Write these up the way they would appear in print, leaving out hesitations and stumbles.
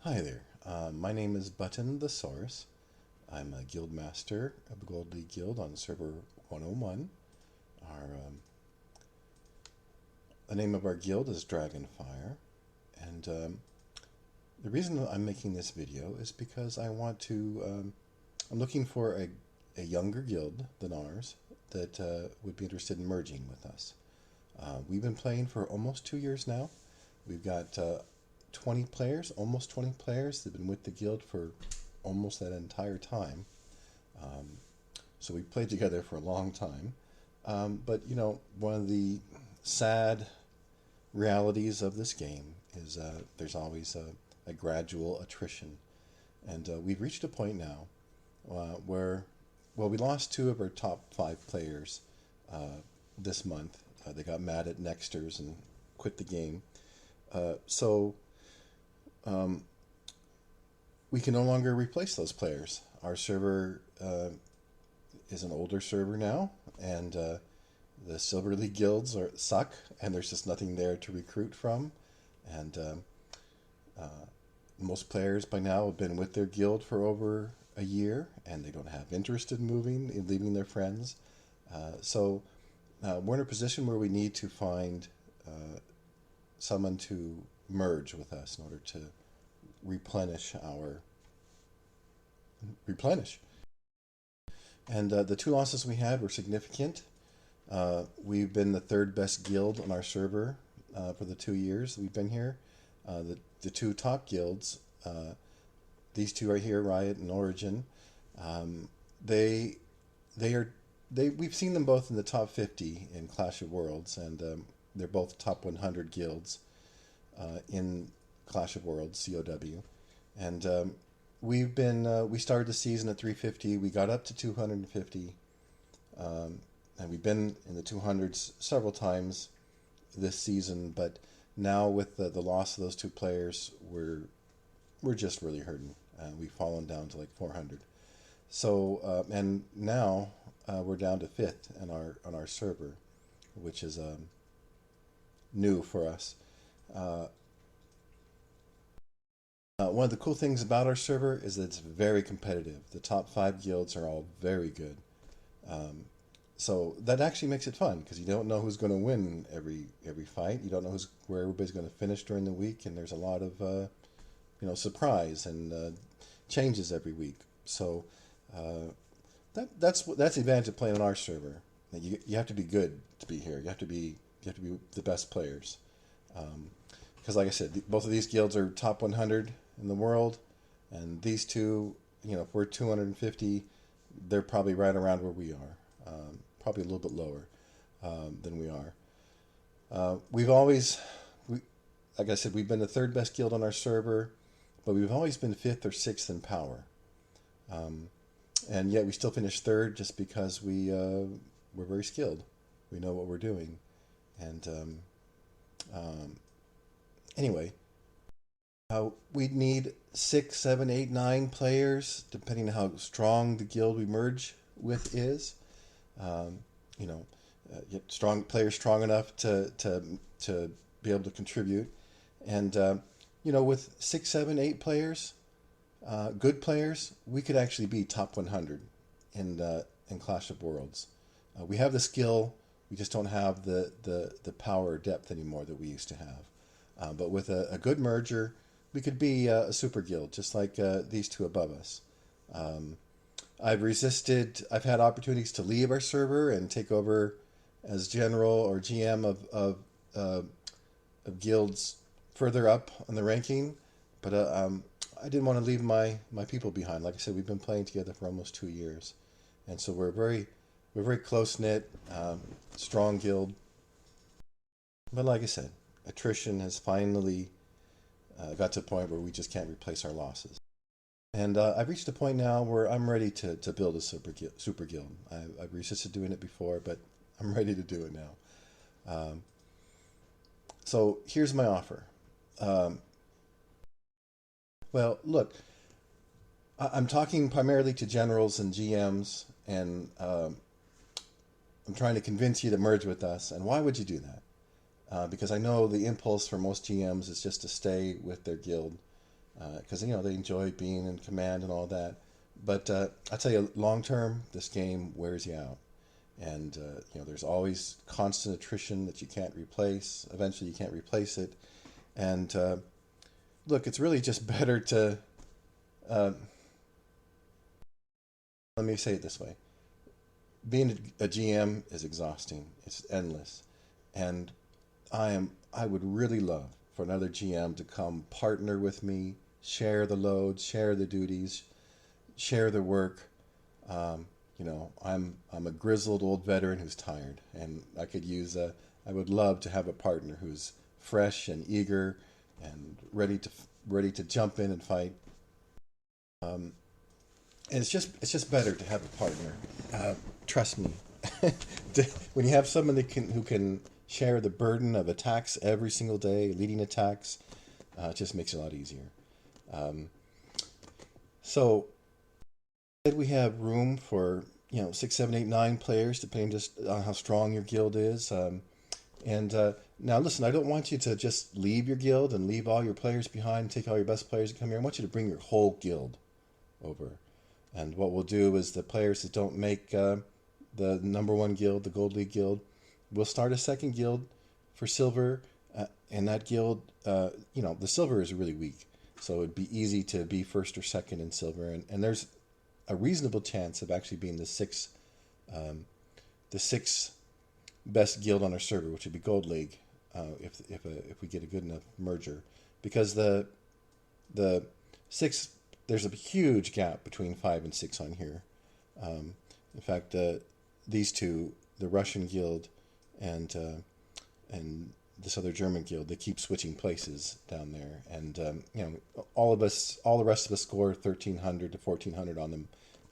Hi there. My name is Button the Source. I'm a guild master of the Gold League Guild on server 101. The name of our guild is Dragonfire, and the reason I'm making this video is because I'm looking for a younger guild than ours that would be interested in merging with us. We've been playing for almost 2 years now. We've got 20 players, almost 20 players that have been with the guild for almost that entire time. So we played together for a long time. But, one of the sad realities of this game is there's always a gradual attrition. And we've reached a point now where, well, we lost two of our top five players this month. They got mad at Nexters and quit the game. So we can no longer replace those players. Our server is an older server now, and the Silver League guilds suck, and there's just nothing there to recruit from. And most players by now have been with their guild for over a year, and they don't have interest in moving, in leaving their friends. So we're in a position where we need to find someone to merge with us in order to replenish. And the two losses we had were significant. We've been the third best guild on our server for the 2 years we've been here. The two top guilds, these two right here, Riot and Origin, they we've seen them both in the top 50 in Clash of Worlds, and they're both top 100 guilds in Clash of Worlds, COW. And we started the season at 350. We got up to 250, and we've been in the 200s several times this season. But now with the loss of those two players, we're just really hurting. We've fallen down to like 400. So and now we're down to fifth on our server, which is new for us. One of the cool things about our server is that it's very competitive. The top five guilds are all very good. So that actually makes it fun because you don't know who's going to win every fight. You don't know where everybody's going to finish during the week, and there's a lot of surprise and changes every week. So that's the advantage of playing on our server. You have to be good to be here. You have to be the best players. Because like I said, both of these guilds are top 100 in the world, and these two, if we're 250, they're probably right around where we are, probably a little bit lower than we are. Like I said, we've been the third best guild on our server, but we've always been fifth or sixth in power, and yet we still finished third just because we're very skilled. We know what we're doing, and anyway. We'd need 6, 7, 8, 9 players, depending on how strong the guild we merge with is. Get strong players strong enough to be able to contribute, and with 6, 7, 8 players, good players, we could actually be top 100 in Clash of Worlds. We have the skill, we just don't have the power or depth anymore that we used to have. But with a good merger, we could be a super guild, just like these two above us. I've had opportunities to leave our server and take over as general or GM of guilds further up on the ranking, but I didn't want to leave my people behind. Like I said, we've been playing together for almost 2 years, and so we're very close knit, strong guild. But like I said, attrition has finally got to a point where we just can't replace our losses. And I've reached a point now where I'm ready to build a super guild. I've resisted doing it before, but I'm ready to do it now. So here's my offer. Well, look, I'm talking primarily to generals and GMs, and I'm trying to convince you to merge with us. And why would you do that? Because I know the impulse for most GMs is just to stay with their guild because you know they enjoy being in command and all that. But I tell you, long term, this game wears you out, and you know there's always constant attrition that you can't replace. Eventually, you can't replace it, and look, it's really just better to. Uh, Let me say it this way: being a GM is exhausting. It's endless, and I would really love for another GM to come partner with me, share the load, share the duties, share the work. You know, I'm a grizzled old veteran who's tired, and I could use a. I would love to have a partner who's fresh and eager and ready to jump in and fight. Um, and it's just better to have a partner. Trust me, when you have someone that can who can share the burden of attacks every single day, leading attacks, it just makes it a lot easier. Um, so we have room for you know 6, 7, 8, 9 players, depending just on how strong your guild is. And now, listen, I don't want you to just leave your guild and leave all your players behind, take all your best players to come here. I want you to bring your whole guild over. And what we'll do is the players that don't make the number one guild, the Gold League guild, we'll start a second guild for silver. And that guild, you know, the silver is really weak. So it'd be easy to be first or second in silver. And there's a reasonable chance of actually being um, the sixth best guild on our server, which would be Gold League, if we get a good enough merger, because the six there's a huge gap between 5 and 6 on here. In fact, these two, the Russian guild and and this other German guild, they keep switching places down there, and you know, all the rest of us score 1,300 to 1,400 on them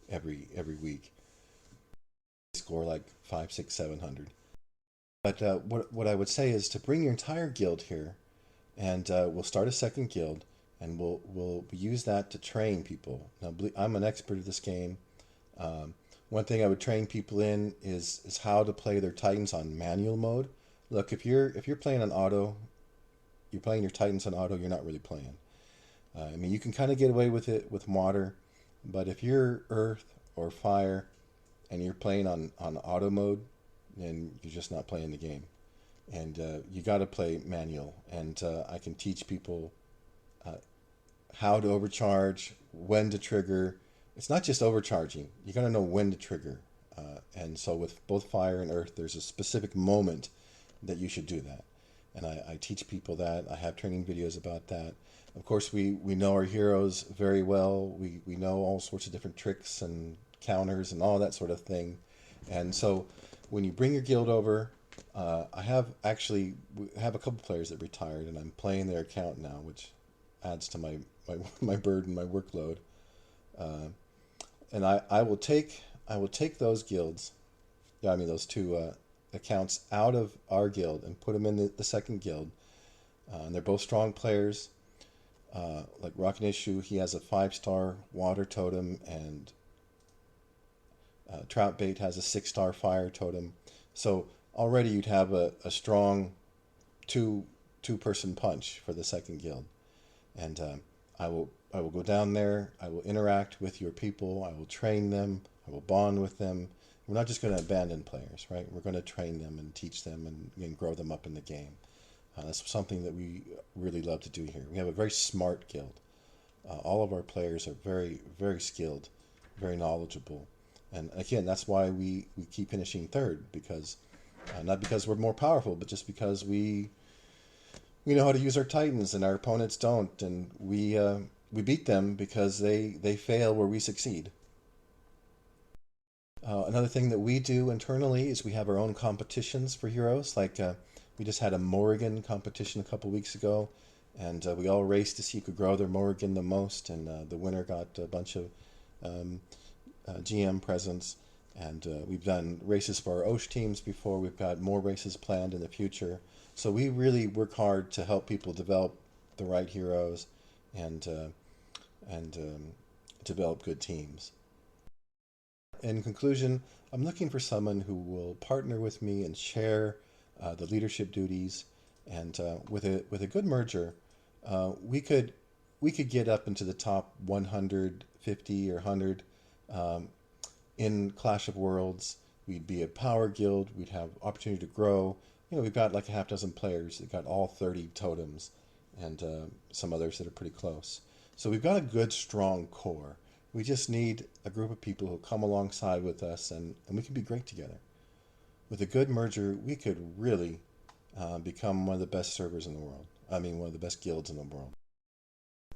every week. They score like 5, 6, 700. But what I would say is to bring your entire guild here, and we'll start a second guild, and we'll use that to train people. Now, I'm an expert at this game. Um, One thing I would train people in is how to play their Titans on manual mode. Look, if you're playing on auto, you're playing your Titans on auto, you're not really playing. I mean, you can kind of get away with it with water, but if you're earth or fire and you're playing on auto mode, then you're just not playing the game. And you got to play manual. And I can teach people uh, how to overcharge, when to trigger. It's not just overcharging. You got to know when to trigger. And so with both fire and earth, there's a specific moment that you should do that. And I teach people that. I have training videos about that. Of course, we know our heroes very well. We know all sorts of different tricks and counters and all that sort of thing. And so when you bring your guild over, I have actually we have a couple players that retired, and I'm playing their account now, which adds to my burden, my workload. Uh, and I will take those guilds, yeah, I mean those two accounts out of our guild and put them in the second guild. And they're both strong players. Like Rock Issue, he has a 5-star water totem, and Troutbait has a 6-star fire totem. So already you'd have a strong two person punch for the second guild. And I will go down there. I will interact with your people. I will train them. I will bond with them. We're not just going to abandon players, right? We're going to train them and teach them and grow them up in the game. That's something that we really love to do here. We have a very smart guild. All of our players are very, very skilled, very knowledgeable. And again, that's why we keep finishing third, because not because we're more powerful, but just because we know how to use our Titans and our opponents don't, and we beat them because they fail where we succeed. Another thing that we do internally is we have our own competitions for heroes. Like we just had a Morrigan competition a couple weeks ago, and we all raced to see who could grow their Morrigan the most, and the winner got a bunch of um, GM presents. And we've done races for our OSH teams before. We've got more races planned in the future. So we really work hard to help people develop the right heroes and develop good teams. In conclusion, I'm looking for someone who will partner with me and share the leadership duties. And with a good merger, we could we could get up into the top 150 or 100 um, in Clash of Worlds. We'd be a power guild. We'd have opportunity to grow. You know, we've got like a half dozen players that got all 30 totems, and some others that are pretty close. So we've got a good, strong core. We just need a group of people who come alongside with us, and we can be great together. With a good merger, we could really become one of the best servers in the world. I mean, one of the best guilds in the world.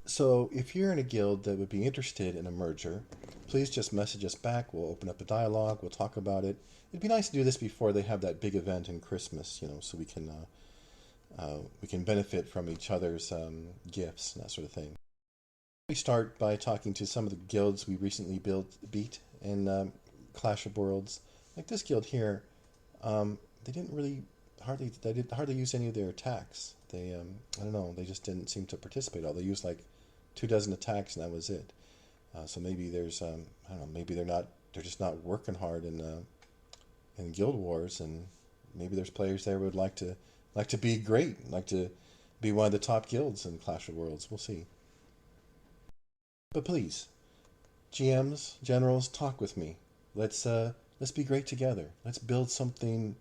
So if you're in a guild that would be interested in a merger, please just message us back. We'll open up a dialogue. We'll talk about it. It'd be nice to do this before they have that big event in Christmas, you know, so we can benefit from each other's gifts and that sort of thing. We start by talking to some of the guilds we recently beat in Clash of Worlds. Like this guild here, they didn't really they did hardly use any of their attacks. They I don't know, they just didn't seem to participate. All they used like 2 dozen attacks and that was it. So maybe there's I don't know, maybe they're just not working hard in Guild Wars, and maybe there's players there who would like to be great, like to be one of the top guilds in Clash of Worlds. We'll see. But please, GMs, generals, talk with me. Let's be great together. Let's build something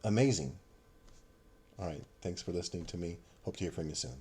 amazing. All right, thanks for listening to me. Hope to hear from you soon.